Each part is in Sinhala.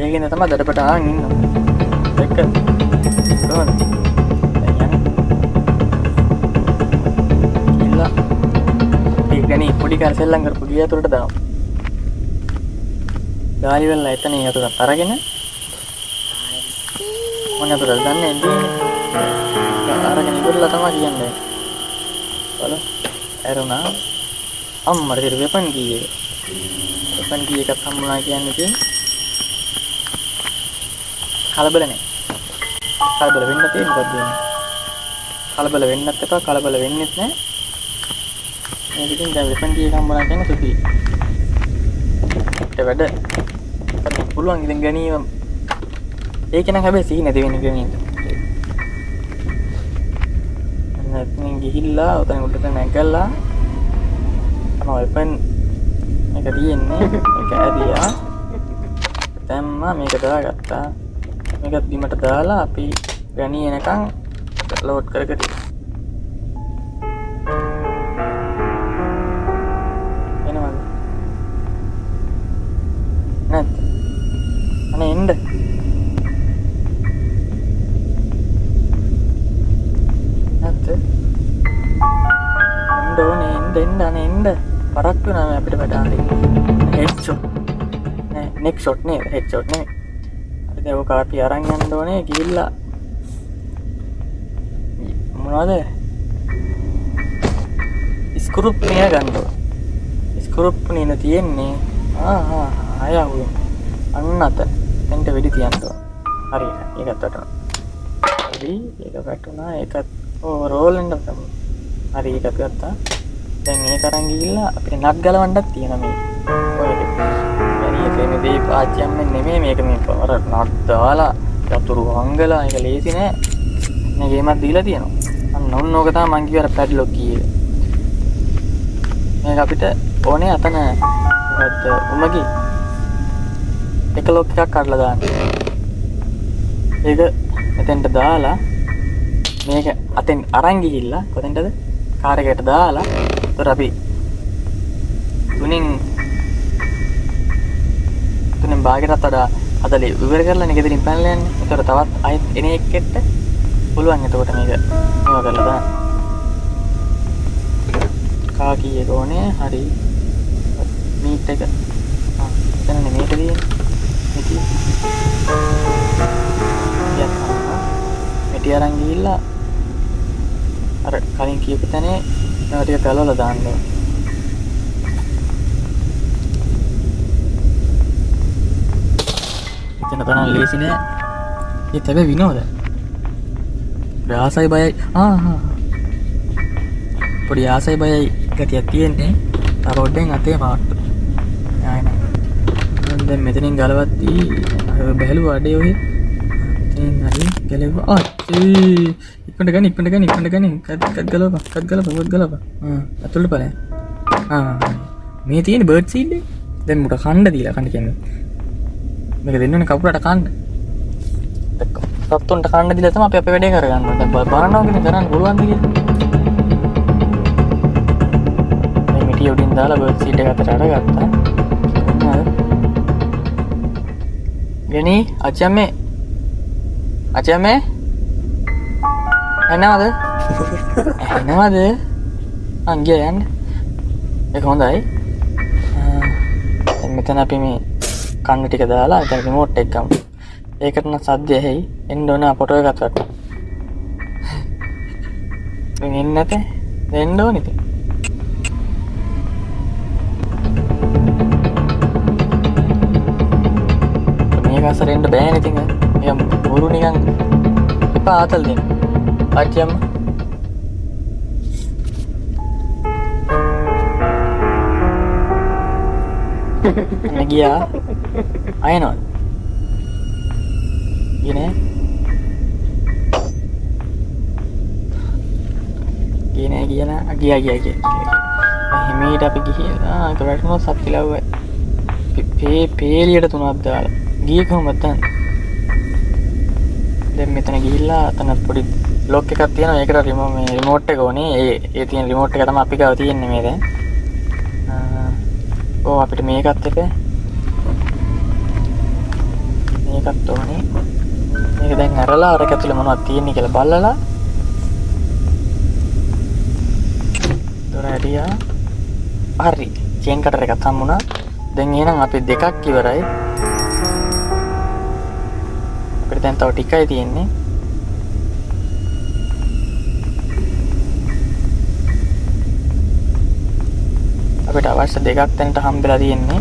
ඒකෙන් තමයි දඩපට ආන් ඉන්නවා. දැක්ක? කොහොමද? දැන් යන්නේ. ඉල්ලා. ඒ ගණි පොඩි කාර සෙල්ලම් කරපු ගිය අතරට දාමු. ගාලි වල එතන යතුරු අරගෙන මොන අතට දන්නේ නැහැ. අරගෙන ඉවරලා තමයි කියන්නේ. බලන්න. ඇරුණා. අම්මට ඉතින් වෙපන් කීයේ. වෙපන් කී එකක් හම්බුණා කියන්නේ ඉතින් කලබල නැහැ. කලබල වෙන්න තියෙන මොකක්ද වෙන්නේ? කලබල වෙන්නත් එපා, කලබල වෙන්නෙත් නැහැ. මේක ඉතින් දැන් වෙපන් කී එක හම්බුණා කියන්නේ සුදුයි. ඒකට වැඩ කරන්න පුළුවන් ඉතින් ගැනීම. ඒක නම් හැබැයි සිහි නැති වෙන්නේ ගැනීම. නැත්නම් ගිහිල්ලා උතන උඩට නැගලා වෙපන් මේක තියෙන්නේ මේක ඇදියා දැම්මා මේක දාගත්තා මේකත් බිමට දාලා අපි ගණී එනකන් ලෝඩ් කරගෙන එනවද නැත් අනේ එන්න නැත් එන්න අනේ එන්න පරක් වෙනවා අපිට වැඩ හෙඩ් ෂොට් නෑ නෙක් ෂොට් නේ හෙඩ් ෂොට් නේ අපි දැන් ඔක අපි අරන් යන්න ඕනේ ගිහිල්ලා මොනවද ස්ක්‍රූප් නේ ගන්න ඕනේ ස්ක්‍රූප් නේ තියෙන්නේ ආයහුවේ අන්න අත එන්ට වෙඩි තියන්න ඕනේ හරි ඒකත් වටනවා හරි ඒක වැටුණා ඒකත් රෝල් වෙන්න තමයි හරි ඒකත් ගත්තා දැන් මේක අරන් ගිහිල්ලා අපිට නට් ගලවන්නත් තියෙනවා මේ ඔයක. يعني මේ දේ පාච්චියම් නෙමෙයි මේක මේ අර නට් දාලා යතුරු වංගලා ඒක ලේසි නෑ. මේ ගේමක් දීලා තියෙනවා. අන්න ඕක තමයි මං කිව්ව අර පැඩ්ලොක් කී එක. මේක අපිට ඕනේ අතන මොකද්ද උමගේ එක ලොක් එකක් කඩලා දාන්න. ඒක මෙතෙන්ට දාලා මේක අතෙන් අරන් ගිහිල්ලා කොතෙන්ටද කාර් එකට දාලා ඒතර අපි තුනෙන් භාගයටත් වඩා අදලේ ඉවර කරලා නේ ගෙදරින් පැනලා යන්නේ. ඒතර තවත් ආයෙත් එන එකෙක්ට පුළුවන් එතකොට මේක මේවා කරලා දාන්න. කා කීයක ඕනේ හරි මීට් එක එතනනේ මේක තියෙන්නේ. මෙටි අරන් ගිහිල්ලා අර කලින් කියපු තැනේ මේවා ටික ගලවලා දාන්න ඕනේ. එතන තරම් ලේසි නෑ. ඒ තැබේ විනෝද. ආසයි බයයි පොඩි ආසයි බයයි ගතියක් තියෙන්නේ. රෝඩෙන් අතේ මාට්ටු. ආයෙ දැන් මෙතනින් ගලවද්දී බැලුවා අඩේ ඔය එතෙන් හරි ගලවුවා. ඉක්මනට ගන්න කත් ගලවපන් අතුල්ට බලන්න මේ තියෙන බර්ඩ් සීඩ් එක දැන් මුට කන්න දීලා කන්න කියන්නේ මේක දෙන්න ඕනේ කපුලට කන්න සත්තුන්ට කන්න දීලා තමයි අපි අපේ වැඩේ කරගන්න ඕනේ දැන් බලනවා කියන්නේ කරන්න පුළුවන්ද කියලා මේ මිටි උඩින් දාලා බර්ඩ් සීඩ් එක අතට අරගත්තා ගෙනි අචම්මේ එනවද? අංගය යන්න. ඒක හොඳයි. මෙතන අපි මේ කන්න ටික දාලා දැන් රිමෝට් එක ගමු. ඒකට නම් සද්දය ඇහි. එන්න ඕන ෆොටෝ එකක් ගන්න. මේ එන්නේ නැතේ. දෙන්න ඕනේ ඉතින්. මේක අසරෙන්න බෑනේ ඉතින්. නිකන් බොරු නිකන් එපා ආතල් දෙන්න. අච්චම් ගියා අයනොත් ගිනේ ගියා හිමීට අපි ගිහිල්ලා ඒක වැටුණා සත්තිලව්ව පේලියට තුනක් දාලා ගියේ කොහොමද දැන් මෙතන ගිහිල්ලා අතන පොඩි ලොක් එකක් තියෙනවා ඒකට රිමෝට් එක ඕනේ ඒ තියෙන රිමෝට් එක තමයි අපි ගාව තියෙන්නේ මේ දැන් අපිට මේකත් එක මේකත් ඕනේ. මේක දැන් අරලා අර ඇතුලේ මොනවද තියෙන්නේ කියලා බලලා දොර ඇරියා. හරි. චේන් කටර් එකක් හම්බුණා. දැන් එහෙනම් අපි දෙකක් ඉවරයි. අපිට දැන් තව ටිකයි තියෙන්නේ. අපිට අවශ්‍ය දෙකක් දැනට හම්බෙලා තියෙන්නේ.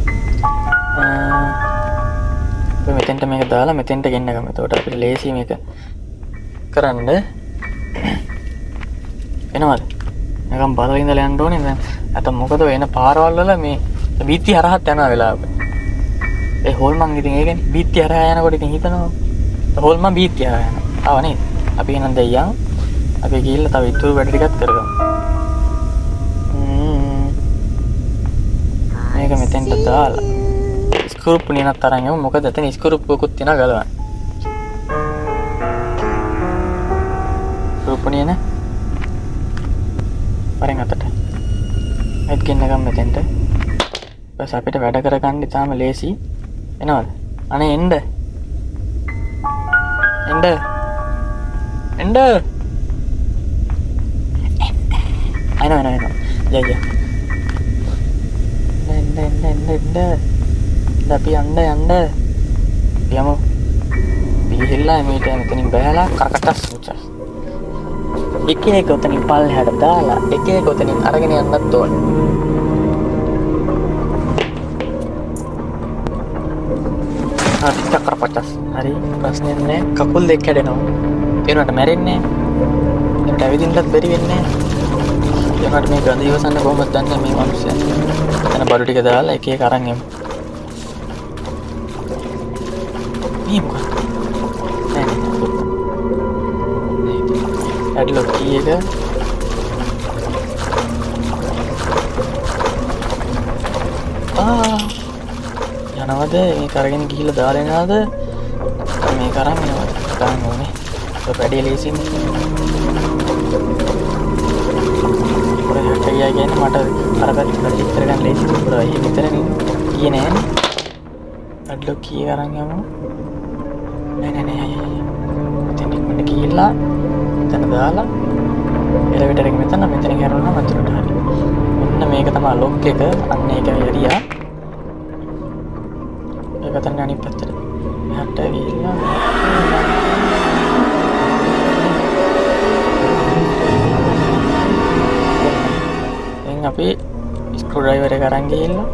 අපි මෙතෙන්ට මේක දාලා මෙතෙන්ට ගෙන්න ගමු. එතකොට අපිට ලේසි මේක කරන්න. එනවද? නිකන් බලලා ඉඳලා යන්න ඕනේ. දැන් අත මොකද වෙන පාරවල් වල මේ බීත්ති හරහත් යන වෙලාවක. ඒ හොල්මන් ඉතින් ඒකනේ බීත්ති හරහා යනකොට ඉතින් හිතනවා. හොල්මන් බීත්ති හරහා යනවා. ආව නේද? අපි එහෙනම් දෙයියන් අපි ගිහිල්ලා තව ඉතුරු වැඩ ටිකක් කරගමු. මේක මෙතෙන්ට දාලා ස්ක්‍රූප් නියනත් අරන් යමු. මොකද එතන ස්ක්‍රූප් එකකුත් තියෙනවා ගලවන්න. ස්ක්‍රූප් නියන වරෙන් අතට. ඒත් ගෙන්න ගමු මෙතෙන්ට. ඊපස් අපිට වැඩ කරගන්න ඉතාලම ලේසි. එනවද? අනේ එන්න. එන්න. එන්න. අයනවා. යය. එන්න. අපි යන්න. යමු. පිළිහිල්ලා මේට මෙතනින් බහැලා කරකටස් මුචස්. එක උතනින් පල්ලෙහාට දාලා එක උතනින් අරගෙන යන්නත් ඕනේ. හරි චක්‍රපටස්. හරි ප්‍රශ්නේ නැහැ. කකුල් දෙක කැඩෙනවා. ඒනට මැරෙන්නේ නැහැ. ඒකට ඇවිදින්නත් බැරි වෙන්නේ නැහැ. ඒකට මේ ගඳ ඉවසන්න කොහොමද දන්නේ මේ මිනිස්සයා. එතන බඩු ටික දාලා එක අරන් යමු. මේ මොකක්ද? ඇඩ්ලොක් කී එක යනවද මේ කරගෙන ගිහිල්ලා දාලා එනවද මේ කරන් යනවද ගන්න ඕනේ ඒක වැඩි ලේසින් පොරකට ගියා කියන්නේ මට අර පැත්තට ක්ලික් කරගන්න ලේසි පුරා ඒ විතරනේ ගියේ නෑනේ ඇඩ්ලොක් කී කරන් යමු නෑ මෙතන ඉක්මනට ගිහිල්ලා එතන දාලා එලෙවේටර් එක මෙතන ගියරනවා මතුරට හරි. මෙන්න මේක තමයි ලොක් එක. අන්න ඒක එරියා. ඒක තමයි අනිත් පැත්තට. මෙහාට ගිහිල්ලා දැන් අපි ස්ක්‍රූ ඩ්‍රයිවර් එක අරන් ගිහිල්ලා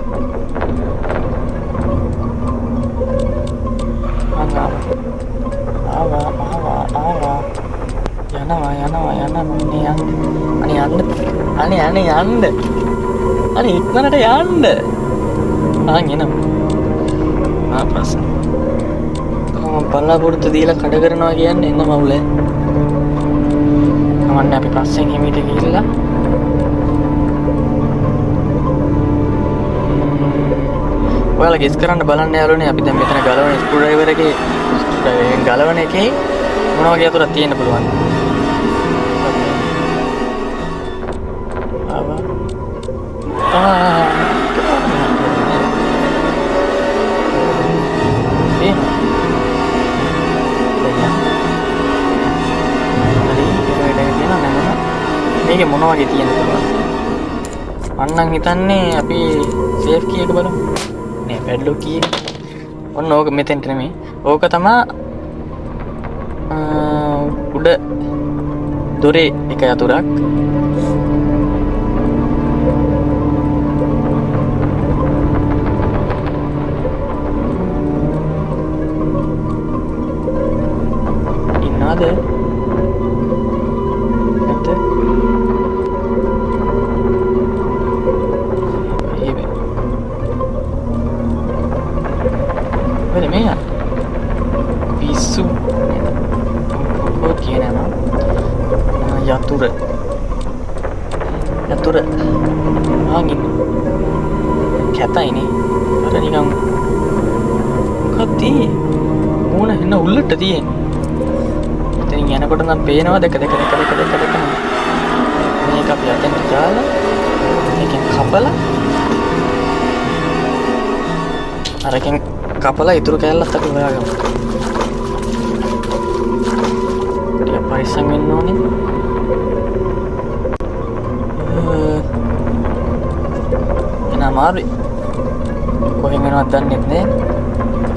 ආවා යනවා අනේ යන්න අනේ ඉක්මනට යන්න එනවා ප්‍රශ්න කොහොම බලාපොරොත්තු දීලා කඩ කරනවා කියන්නේ එන්න මවුලේ කවන්නේ අපි පස්සෙන් හිමීට ගිහිල්ලා ඔයාලා ගෙස් කරන්න බලන්න යාළුවනේ අපි දැන් මෙතන ගලවන ස්ක්‍රූ ඩ්‍රයිවර් එකේ ගලවන එකේ මොන වගේ අතුරක් තියෙන්න පුළුවන්ද? මේකේ මොන වගේ තියෙන්න පුළුවන්ද? අන්නම් හිතන්නේ අපි සේෆ් කී එක බලමු. නේ පැඩ්ලොක් කී එක. ඔන්න ඕක මෙතෙන්ට නෙමෙයි. ඕක තමයි උඩ දොරේ එක යතුරක් ඉන්නවද? නැත්ද? වෙන මේ පිස්සු කියනවා යතුර ආගින් කැතයිනේ අර නිකන් මොකක්ද මොන එන්න උල්ලට තියෙන්නේ ඉතින් යනකොට නම් පේනවා දෙක මේක අපි අතෙන් දාලා මේකෙන් කපලා අරකින් කපලා ඉතුරු කෑල්ලත් අපි හොයාගමු. ටිකක් පරිස්සම් වෙන්න ඕනේ. එන අමාරුයි. කොහෙන් වෙනවද දන්නෙත් නෑ.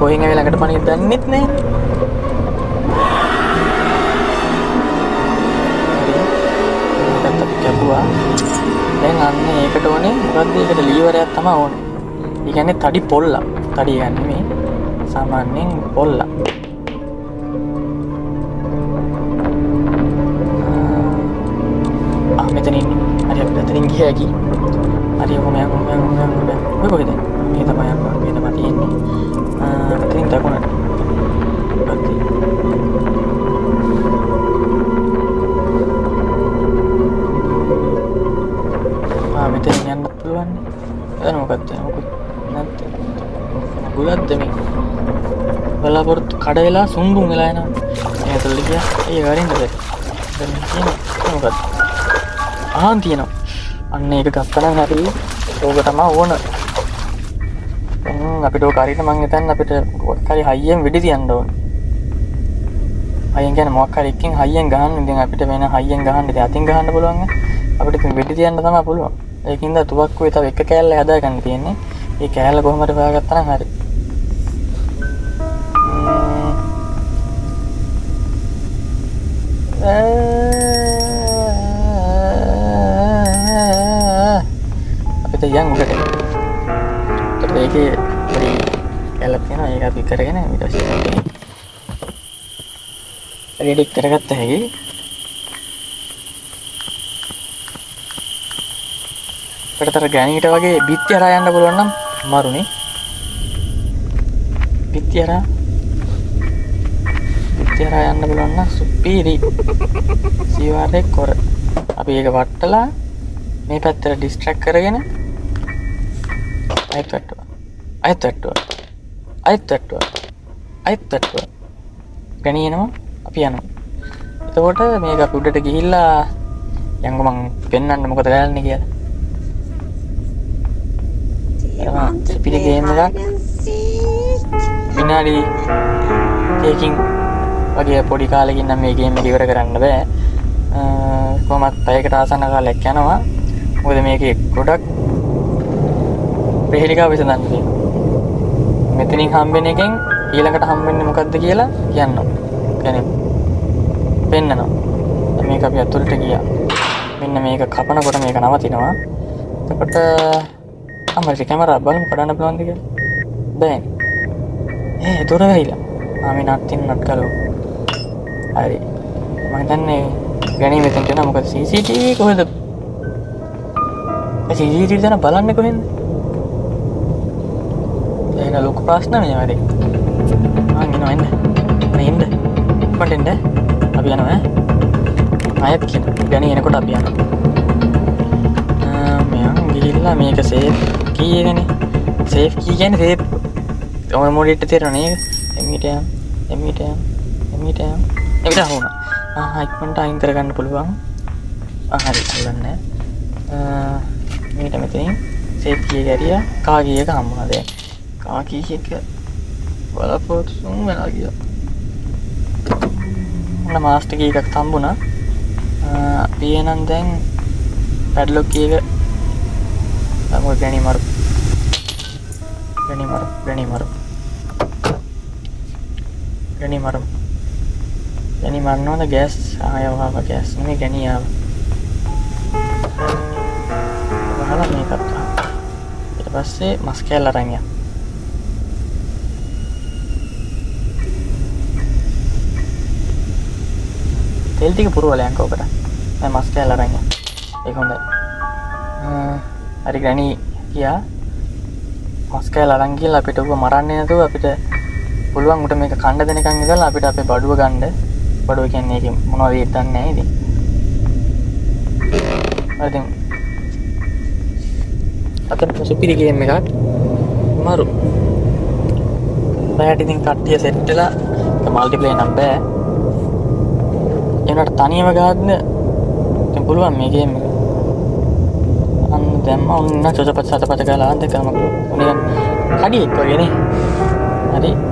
කොහෙන් ඇවිල්ලා ළඟට පණිවිඩ දන්නෙත් නෑ. කැපුවා. දැන් අන්න ඒකට ඕනේ මොකද්ද? ඒකට ලීවරයක් තමයි ඕනේ. ඒ කියන්නේ තඩි පොල්ලා. තඩි කියන්නේ මේ සාමාන්‍යයෙන් පොල්ලා. මෙතන ඉන්නේ. හරි අපි මෙතනින් ගියා හැකි. හරි ඔය කොහෙද? මේ තමයි අප්පා. මේ තමයි තියෙන්නේ. මෙතනින් දකුණට. මෙතන යන්න පුළුවන් නේ. එතන මොකක්ද? මොකද නැත්නම් ගුලද්ද මේ. බලාපොරොත්තු කඩ වෙලා සුම්බුන් වෙලා යනවා. මේ ඇතුළට ගියා. ඒ වරින්ද දැන් තියෙන්නේ මොකක්ද? ආන් තියෙනවා. අන්න ඒක ගත්තා නම් හරි. ඕක තමයි ඕන. අපිට ඕක හරියට මං හිතන්නේ අපිට මොකක් හරි හයියෙන් වෙඩි තියන්න ඕන. හයියෙන් කියන්නේ මොකක් හරි එකකින් හයියෙන් ගහන්න. ඉතින් අපිට වෙන හයියෙන් ගහන්න ඉතින් අතින් ගහන්න පුළුවන්. අපිට ඉතින් වෙඩි තියන්න තමයි පුළුවන්. ඒකින්ද තුවක්කුවේ තව එක කෑල්ල හදා ගන්න තියෙන්නේ. මේ කෑල්ල කොහොම හරි හොයාගත්තා නම් හරි. අපිට යන් උඩට. ඒකේ පොඩි කෑල්ලක් තියෙනවා. ඒක අපි කරගෙන ඊට පස්සේ රෙඩි කරගත්ත හැකි. අපිට ගණීට වගේ බිත්ති හරහා යන්න පුළුවන් නම් අමාරුනේ. බිත්ති හරහා යන්න පුළුවන් නම් සුපිරි. සීවාරේ කර. අපි ඒක වට්ටලා මේ පැත්තට ඩිස්ට්‍රැක්ට් කරගෙන අයත් වැට්ටුවා. ගණීනවා අපි යනවා. එතකොට මේක අපි උඩට ගිහිල්ලා යංගෝ මං පෙන්නන්න මොකද කරන්නේ කියලා. පිළි ගේම් එකක් විනාඩි දෙකකින් වගේ පොඩි කාලෙකින් නම් මේ ගේම් එක ඉවර කරන්න බෑ. කොහොමත් පැයකට ආසන්න කාලයක් යනවා. මොකද මේකේ ගොඩක් ප්‍රහේලිකා විසඳන්න තියෙනවා. මෙතනින් හම්බෙන එකෙන් ඊළඟට හම්බෙන්නේ මොකද්ද කියලා කියනවා. කියන්නේ පෙන්නනවා. මේක අපි අතුලට ගියා. මෙන්න මේක කපනකොට මේක නවතිනවා. එතකොට අමරි කැමරා බලමු කඩන්න පුළුවන්ද කියලා. බෑ. දොර වැහිලා. මේ නට්ටින් නට් කරලා. හරි. මම හිතන්නේ ගණී මෙතනට එනවා. මොකද CCTV කොහෙද? CCTV දන බලන්නේ කොහෙන්ද? ඒක ලොකු ප්‍රශ්න නේ වැඩි. එන්න. කොහෙන්ද එන්න? අපි යනවා ඈ. ආයෙත් කියන. ගණී එනකොට අපි යනවා. මම ගිහිල්ලා මේක සේව් කී එකනේ. සේව් කී කියන්නේ සේව් ඔය මොඩෙට තේරෙන්නේ නේද? එමිට යම්. වුණා. ඉක්මනට අයින් කරගන්න පුළුවන්. හරි අල්ලන්නේ. මෙතනින් සේව් කී ගැරියා. කා කී එක හම්බුණා දැන්. කා කී එක බලපොත් සුන් වෙනවා කියලා. මොන මාස්ටර් කී එකක් හම්බුණා. අපි එනන් දැන් පැඩ්ලොක් කී එක තමයි ගණී මරනවද ගෑස් ආයවහම ගෑස් නෙමෙයි ගණී ආව. වහලා මේකත් ආවා. ඊට පස්සේ මස් කෑල්ල අරන් යන්න. තෙල් ටික පුරවලා යන්කෝ ඔකට. දැන් මස් කෑල්ල අරන් යන්න. ඒක හොඳයි. හරි ගණී ගියා. මස් කෑල්ල අරන් ගිහලා අපිට උව මරන්නේ නැතුව අපිට පුළුවන් උට මේක කන්න දෙනකන් ඉඳලා අපිට අපේ බඩුව ගන්න. බඩුව කියන්නේ ඒකේ මොනවද ඒක දන්නේ නැහැ ඉතින්. හරි අතන සුපිරි ගේම් එකක්. මාරු. බෑට ඉතින් කට්ටිය සෙට් වෙලා මල්ටිප්ලේයර් නම් බෑ. ඒනට තනියම ගහන්න ඉතින් පුළුවන් මේ ගේම් එක. අන්න දැම්ම ඔන්න චොචපත් සතපත ගාලා දෙකම උනේ කඩියෙක් වගේ නේ. හරි